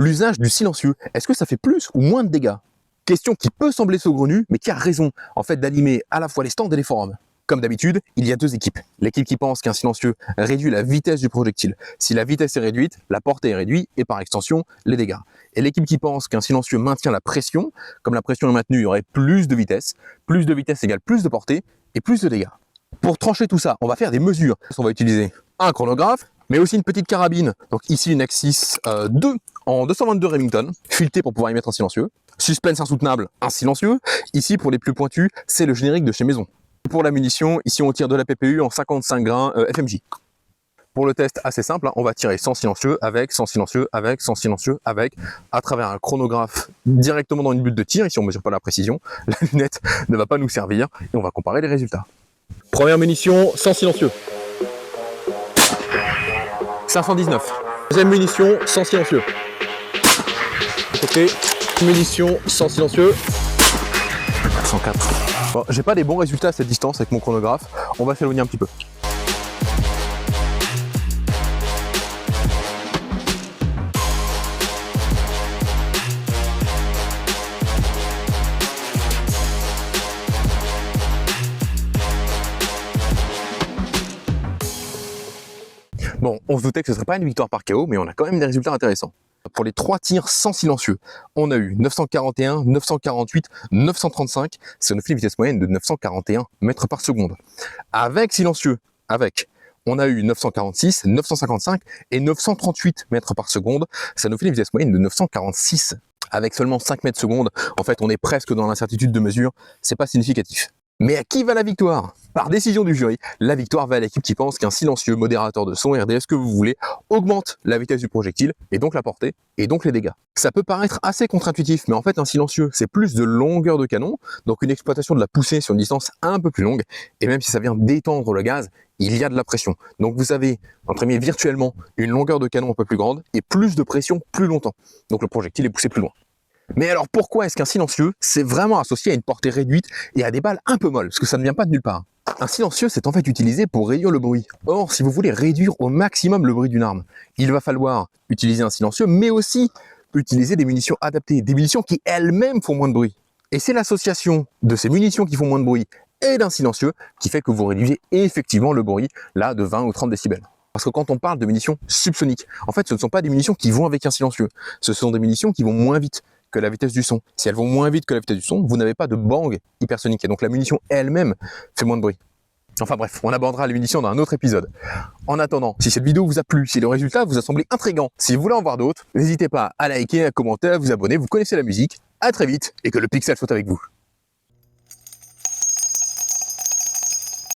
L'usage du silencieux, est-ce que ça fait plus ou moins de dégâts? Question qui peut sembler saugrenue, mais qui a raison, en fait, d'animer à la fois les stands et les forums. Comme d'habitude, il y a deux équipes. L'équipe qui pense qu'un silencieux réduit la vitesse du projectile. Si la vitesse est réduite, la portée est réduite et par extension, les dégâts. Et l'équipe qui pense qu'un silencieux maintient la pression, comme la pression est maintenue, il y aurait plus de vitesse égale plus de portée et plus de dégâts. Pour trancher tout ça, on va faire des mesures. On va utiliser un chronographe, mais aussi une petite carabine. Donc ici une Axis 2 en 222 Remington, filetée pour pouvoir y mettre un silencieux. Suspense insoutenable, un silencieux. Ici pour les plus pointus, c'est le générique de chez Maison. Pour la munition, ici on tire de la PPU en 55 grains FMJ. Pour le test assez simple, on va tirer sans silencieux, avec, sans silencieux, avec, sans silencieux, avec, à travers un chronographe directement dans une butte de tir. Ici on ne mesure pas la précision, la lunette ne va pas nous servir et on va comparer les résultats. Première munition sans silencieux. 519. Deuxième munition sans silencieux. Côté, munition sans silencieux. 104. Bon, j'ai pas des bons résultats à cette distance avec mon chronographe. On va s'éloigner un petit peu. Bon, on se doutait que ce ne serait pas une victoire par KO, mais on a quand même des résultats intéressants. Pour les 3 tirs sans silencieux, on a eu 941, 948, 935. Ça nous fait une vitesse moyenne de 941 mètres par seconde. Avec silencieux, on a eu 946, 955 et 938 mètres par seconde. Ça nous fait une vitesse moyenne de 946. Avec seulement 5 mètres secondes, en fait, on est presque dans l'incertitude de mesure. C'est pas significatif. Mais à qui va la victoire? Par décision du jury, la victoire va à l'équipe qui pense qu'un silencieux modérateur de son, RDS que vous voulez, augmente la vitesse du projectile, et donc la portée, et donc les dégâts. Ça peut paraître assez contre-intuitif, mais en fait un silencieux, c'est plus de longueur de canon, donc une exploitation de la poussée sur une distance un peu plus longue, et même si ça vient d'étendre le gaz, il y a de la pression. Donc vous avez, entre guillemets, virtuellement, une longueur de canon un peu plus grande, et plus de pression plus longtemps. Donc le projectile est poussé plus loin. Mais alors pourquoi est-ce qu'un silencieux, c'est vraiment associé à une portée réduite et à des balles un peu molles? Parce que ça ne vient pas de nulle part. Un silencieux, c'est en fait utilisé pour réduire le bruit. Or, si vous voulez réduire au maximum le bruit d'une arme, il va falloir utiliser un silencieux, mais aussi utiliser des munitions adaptées, des munitions qui elles-mêmes font moins de bruit. Et c'est l'association de ces munitions qui font moins de bruit et d'un silencieux qui fait que vous réduisez effectivement le bruit, là, de 20 ou 30 décibels. Parce que quand on parle de munitions subsoniques, en fait, ce ne sont pas des munitions qui vont avec un silencieux. Ce sont des munitions qui vont moins vite que la vitesse du son. Si elles vont moins vite que la vitesse du son, vous n'avez pas de bang hypersonique. Et donc la munition elle-même fait moins de bruit. Enfin bref, on abordera les munitions dans un autre épisode. En attendant, si cette vidéo vous a plu, si le résultat vous a semblé intriguant, si vous voulez en voir d'autres, n'hésitez pas à liker, à commenter, à vous abonner. Vous connaissez la musique. À très vite et que le pixel soit avec vous.